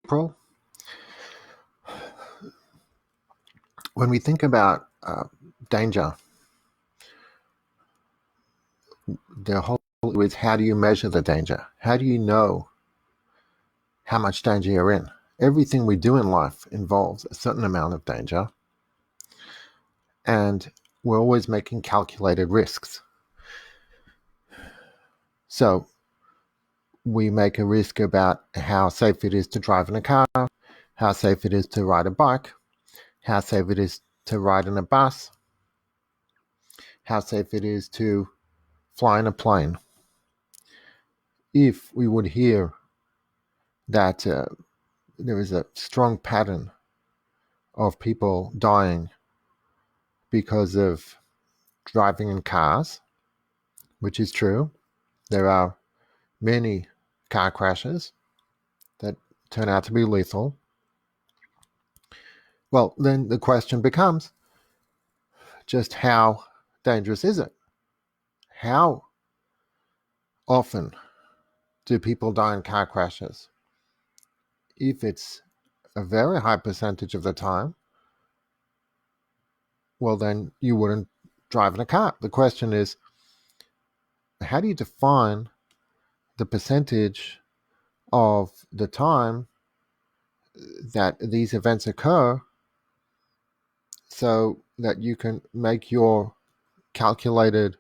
April. When we think about danger, the whole is how do you measure the danger? How do you know how much danger you're in? Everything we do in life involves a certain amount of danger, and we're always making calculated risks. So we make a risk about how safe it is to drive in a car, how safe it is to ride a bike, how safe it is to ride in a bus, how safe it is to fly in a plane. If we would hear that there is a strong pattern of people dying because of driving in cars, which is true. There are many car crashes that turn out to be lethal. Well, then the question becomes just how dangerous is it? How often do people die in car crashes? If it's a very high percentage of the time, well, then you wouldn't drive in a car. The question is, how do you define the percentage of the time that these events occur so that you can make your calculated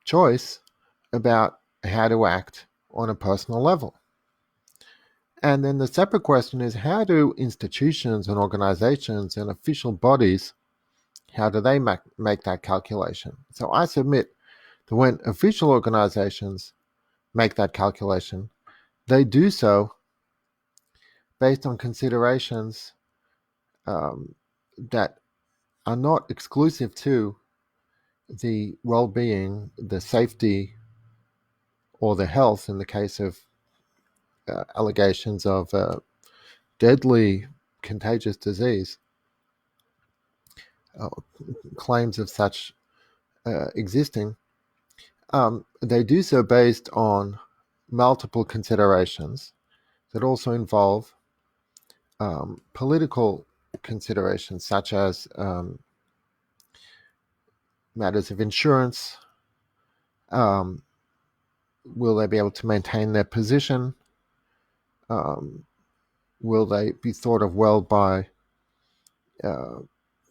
choice about how to act on a personal level? And then the separate question is, how do institutions and organizations and official bodies, how do they make that calculation? So I submit that when official organizations make that calculation, they do so based on considerations that are not exclusive to the well-being, the safety, or the health in the case of allegations of deadly contagious disease, claims of such existing. They do so based on multiple considerations that also involve political considerations, such as matters of insurance. Will they be able to maintain their position? Will they be thought of well by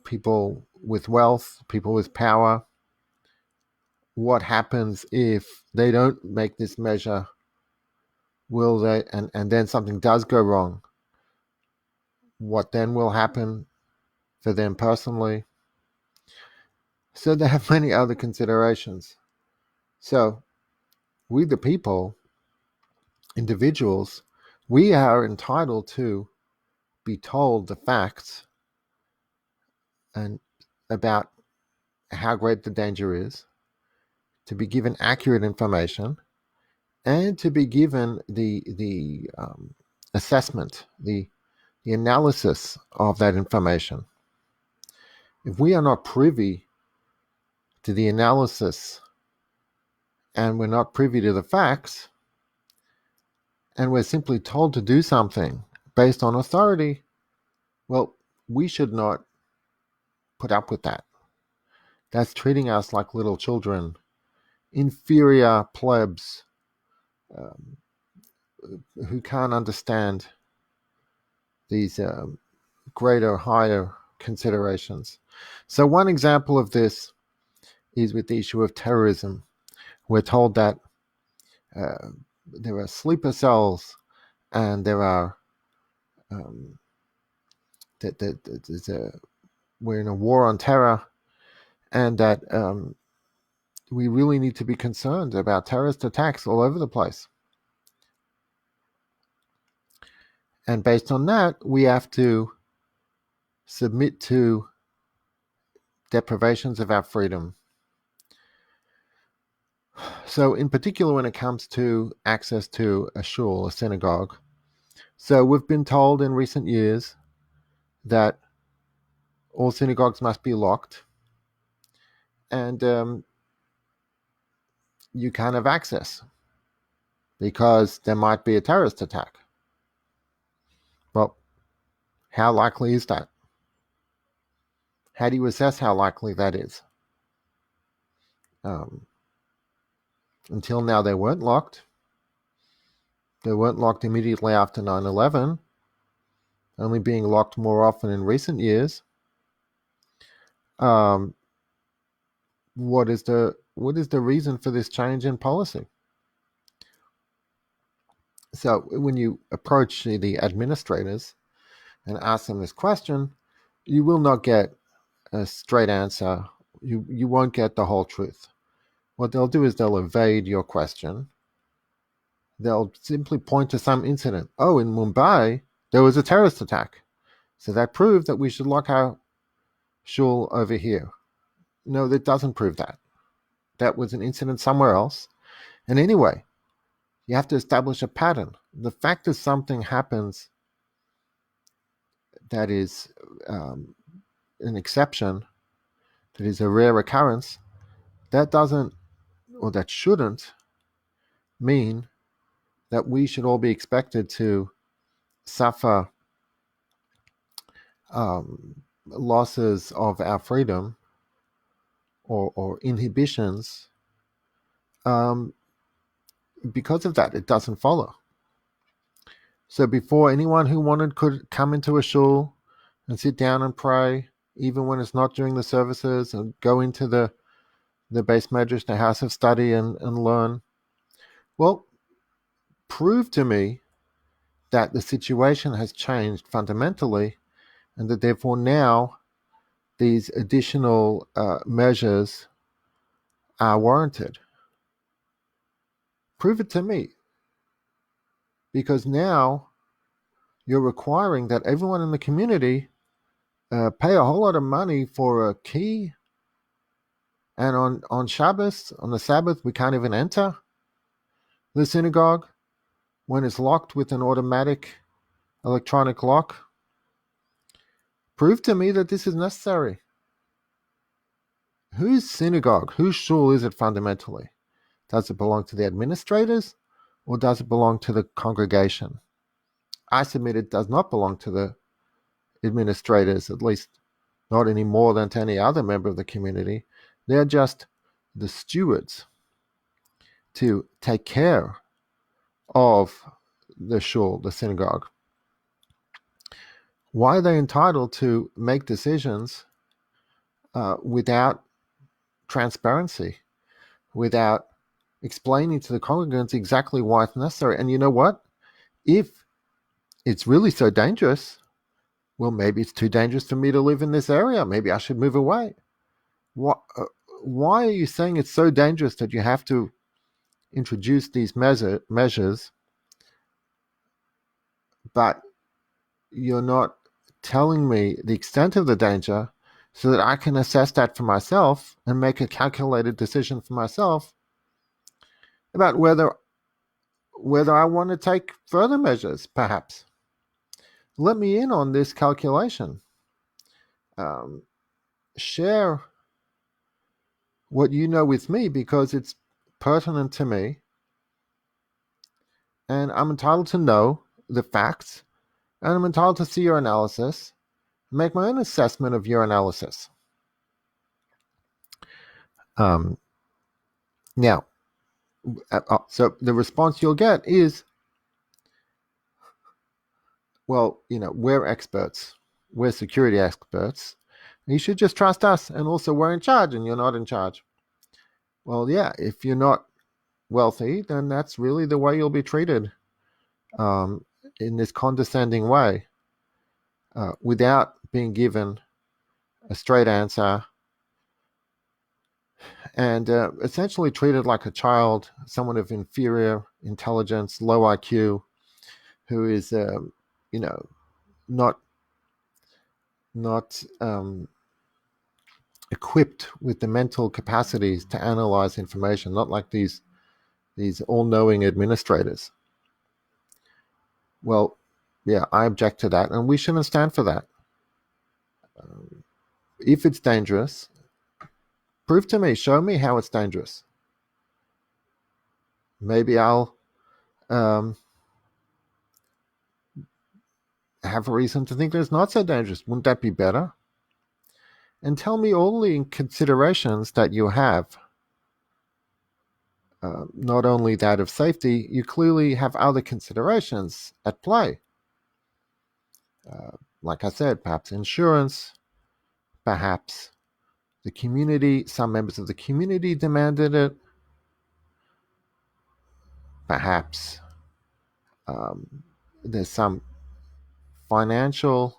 people with wealth, people with power? What happens if they don't make this measure? Will they, and then something does go wrong? What then will happen for them personally? So they have many other considerations. So we, the people, individuals, we are entitled to be told the facts and about how great the danger is, to be given accurate information, and to be given the assessment, the analysis of that information. If we are not privy to the analysis and we're not privy to the facts, and we're simply told to do something based on authority, well, we should not put up with that. That's treating us like little children, inferior plebs who can't understand these greater, higher considerations. So one example of this is with the issue of terrorism. We're told that there are sleeper cells, and there are we're in a war on terror, and that we really need to be concerned about terrorist attacks all over the place. And based on that, we have to submit to deprivations of our freedom. So in particular, when it comes to access to a shul, a synagogue, so we've been told in recent years that all synagogues must be locked, and you can't have access because there might be a terrorist attack. How likely is that? How do you assess how likely that is? Um, until now, they weren't locked. They weren't locked immediately after 9/11, only being locked more often in recent years. Um, what is the reason for this change in policy? So when you approach the administrators and ask them this question, you will not get a straight answer. You won't get the whole truth. What they'll do is they'll evade your question. They'll simply point to some incident. Oh, in Mumbai, there was a terrorist attack. So that proved that we should lock our shul over here. No, that doesn't prove that. That was an incident somewhere else. And anyway, you have to establish a pattern. The fact that something happens that is an exception, that is a rare occurrence, that doesn't, or that shouldn't, mean that we should all be expected to suffer losses of our freedom or inhibitions um, because of that. It doesn't follow. So before, anyone who wanted could come into a shul and sit down and pray, even when it's not during the services, and go into the base medrash, the house of study, and learn. Well, prove to me that the situation has changed fundamentally, and that therefore now these additional measures are warranted. Prove it to me, because now you're requiring that everyone in the community pay a whole lot of money for a key, and on Shabbos, on the Sabbath, we can't even enter the synagogue when it's locked with an automatic electronic lock. Prove to me that this is necessary. Whose synagogue, whose shul is it fundamentally? Does it belong to the administrators, or does it belong to the congregation? I submit it does not belong to the administrators, at least not any more than to any other member of the community. They're just the stewards to take care of the shul, the synagogue. Why are they entitled to make decisions without transparency, without explaining to the congregants exactly why it's necessary? And you know what? If it's really so dangerous, well, maybe it's too dangerous for me to live in this area. Maybe I should move away. Why are you saying it's so dangerous that you have to introduce these measures, but you're not telling me the extent of the danger so that I can assess that for myself and make a calculated decision for myself about whether I want to take further measures, perhaps? Let me in on this calculation. Share what you know with me, because it's pertinent to me, and I'm entitled to know the facts, and I'm entitled to see your analysis, make my own assessment of your analysis. Um, Now, so the response you'll get is, well, we're experts. We're security experts. You should just trust us, and also we're in charge and you're not in charge. Well, yeah, if you're not wealthy, then that's really the way you'll be treated, in this condescending way, without being given a straight answer, and essentially treated like a child, someone of inferior intelligence, low IQ, who is, not equipped with the mental capacities to analyze information, not like these all-knowing administrators. Well, yeah, I object to that, and we shouldn't stand for that. If it's dangerous, prove to me, show me how it's dangerous. Maybe I'll have have a reason to think that it's not so dangerous. Wouldn't that be better? And tell me all the considerations that you have. Not only that of safety, you clearly have other considerations at play. Like I said, perhaps insurance, perhaps the community, some members of the community demanded it, perhaps there's some financial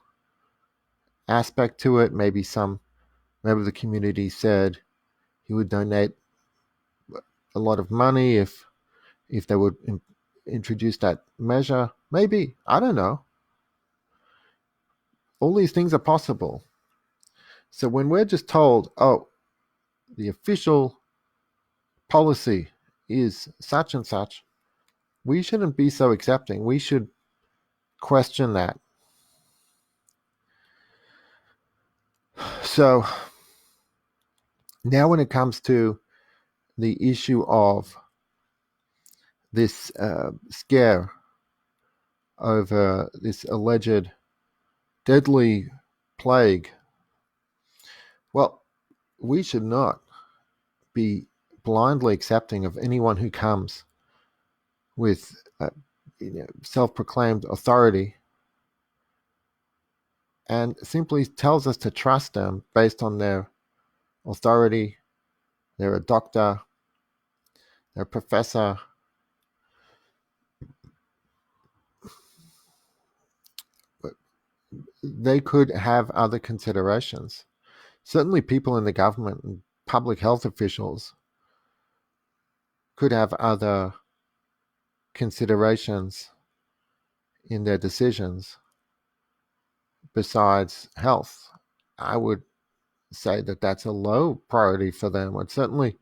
aspect to it. Maybe some member of the community said he would donate a lot of money if they would introduce that measure. Maybe, I don't know. All these things are possible. So when we're just told, oh, the official policy is such and such, we shouldn't be so accepting. We should question that. So now when it comes to the issue of this scare over this alleged deadly plague, well, we should not be blindly accepting of anyone who comes with self-proclaimed authority and simply tells us to trust them based on their authority. They're a doctor, they're a professor. But they could have other considerations. Certainly people in the government and public health officials could have other considerations in their decisions besides health. I would say that that's a low priority for them. And certainly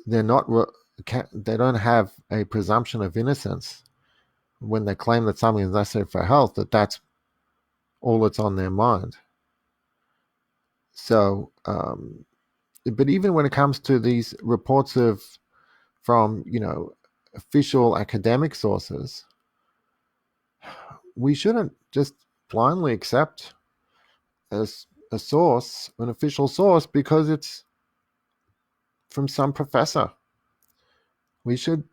they don't have a presumption of innocence when they claim that something is necessary for health, that's all that's on their mind. So, but even when it comes to these reports from official academic sources, we shouldn't just blindly accept as a source, an official source, because it's from some professor. We should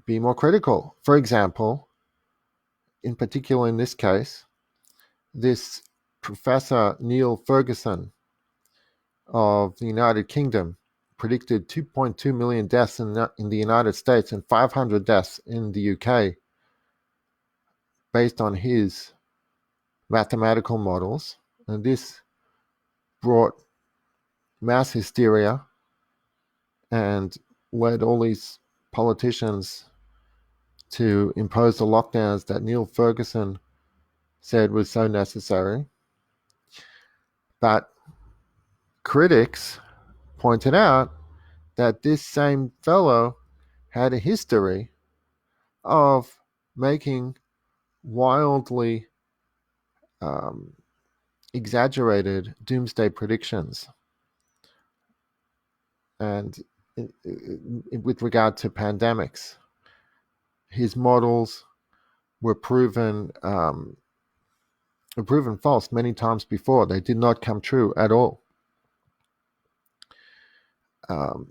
be more critical. For example, in particular in this case, this Professor Neil Ferguson of the United Kingdom predicted 2.2 million deaths in the United States and 500 deaths in the UK based on his mathematical models. And this brought mass hysteria and led all these politicians to impose the lockdowns that Neil Ferguson said was so necessary. But critics pointed out that this same fellow had a history of making wildly exaggerated doomsday predictions. And with regard to pandemics, his models were proven false many times before. They did not come true at all.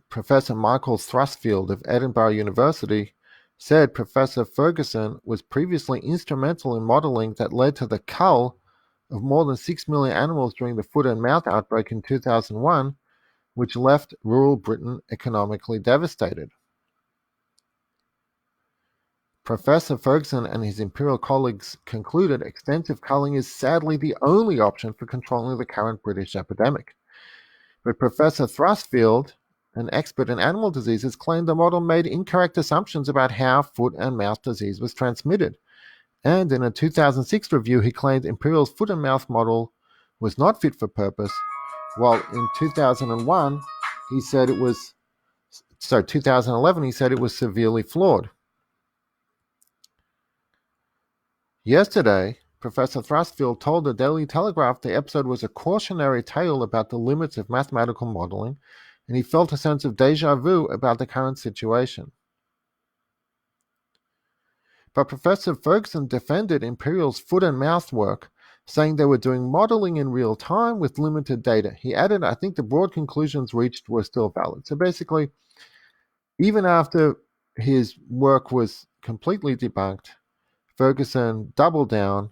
Professor Michael Thrustfield of Edinburgh University said Professor Ferguson was previously instrumental in modeling that led to the cull of more than 6 million animals during the foot and mouth outbreak in 2001, which left rural Britain economically devastated. Professor Ferguson and his imperial colleagues concluded extensive culling is sadly the only option for controlling the current British epidemic. But Professor Thrustfield, an expert in animal diseases, claimed the model made incorrect assumptions about how foot and mouth disease was transmitted. And in a 2006 review, he claimed Imperial's foot and mouth model was not fit for purpose, while in 2011, he said it was severely flawed. Yesterday, Professor Thrustfield told the Daily Telegraph the episode was a cautionary tale about the limits of mathematical modeling, and he felt a sense of déjà vu about the current situation. But Professor Ferguson defended Imperial's foot and mouth work, saying they were doing modeling in real time with limited data. He added, I think the broad conclusions reached were still valid. So basically, even after his work was completely debunked, Ferguson doubled down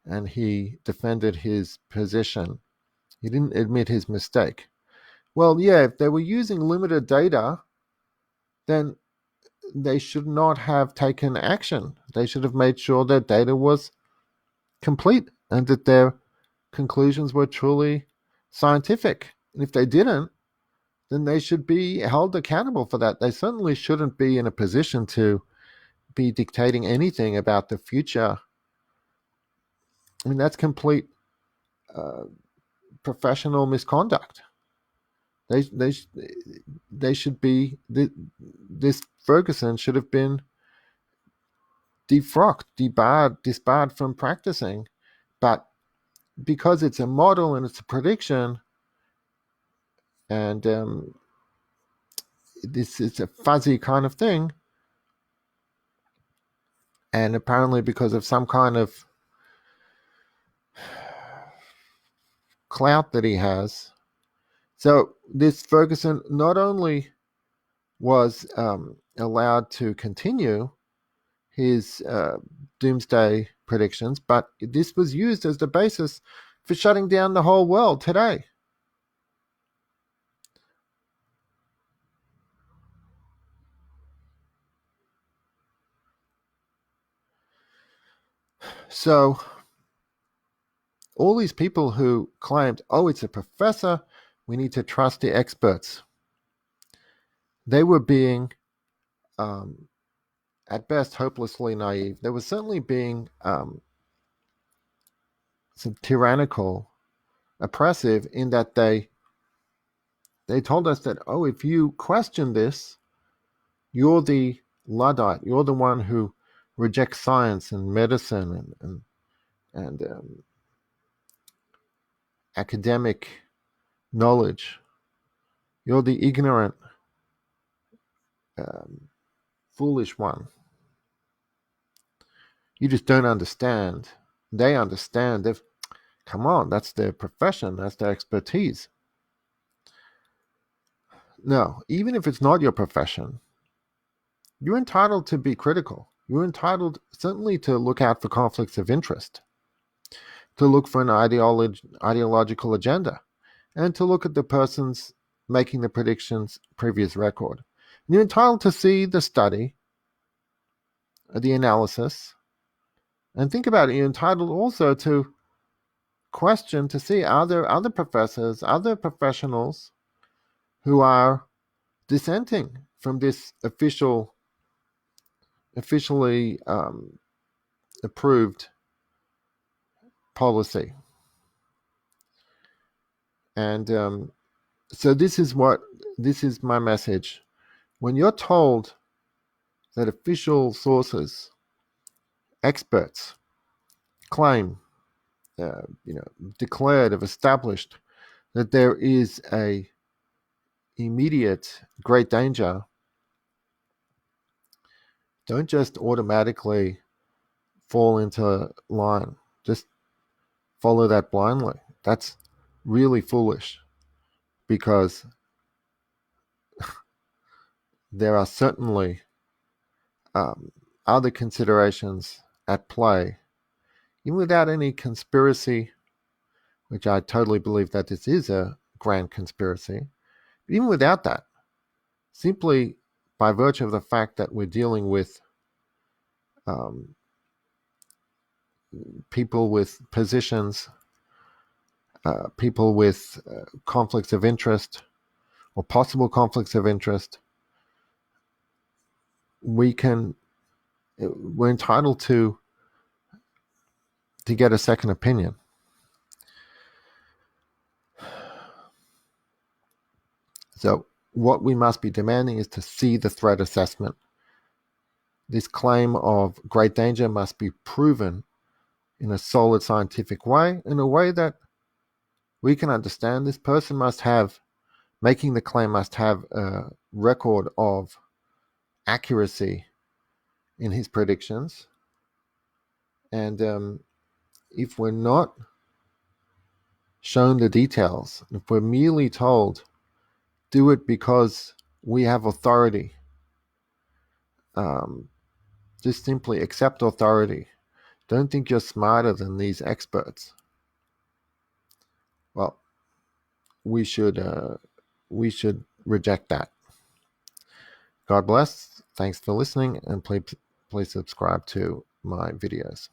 and he defended his position. He didn't admit his mistake. Well, yeah, if they were using limited data, then they should not have taken action. They should have made sure their data was complete and that their conclusions were truly scientific. And if they didn't, then they should be held accountable for that. They certainly shouldn't be in a position to be dictating anything about the future. I mean, that's complete professional misconduct. They they should be this Ferguson should have been defrocked, disbarred from practicing, but because it's a model and it's a prediction, and this is a fuzzy kind of thing, and apparently because of some kind of clout that he has. So this Ferguson not only was allowed to continue his doomsday predictions, but this was used as the basis for shutting down the whole world today. So all these people who claimed, oh, it's a professor, we need to trust the experts, they were being, at best, hopelessly naive. They were certainly being some tyrannical, oppressive, in that they told us that, oh, if you question this, you're the Luddite, you're the one who rejects science and medicine and academic knowledge. You're the ignorant, foolish one. You just don't understand. They understand. They've come on. That's their profession. That's their expertise. No, even if it's not your profession, you're entitled to be critical. You're entitled certainly to look out for conflicts of interest, to look for an ideological agenda, and to look at the person's making the predictions previous record. You're entitled to see the study, the analysis, and think about it. You're entitled also to question to see, are there other professors, other professionals who are dissenting from this officially approved policy. And so this is my message. When you're told that official sources, experts, claim, declared, have established that there is a immediate great danger, don't just automatically fall into line. Just follow that blindly. That's really foolish, because there are certainly other considerations at play, even without any conspiracy, which I totally believe that this is a grand conspiracy. Even without that, simply by virtue of the fact that we're dealing with people with positions, people with conflicts of interest or possible conflicts of interest, we're entitled to get a second opinion. So what we must be demanding is to see the threat assessment. This claim of great danger must be proven in a solid scientific way, in a way that we can understand. This person making the claim must have a record of accuracy in his predictions. And if we're not shown the details, if we're merely told, do it because we have authority, um, just simply accept authority. Don't think you're smarter than these experts. Well, we should reject that. God bless. Thanks for listening, and please subscribe to my videos.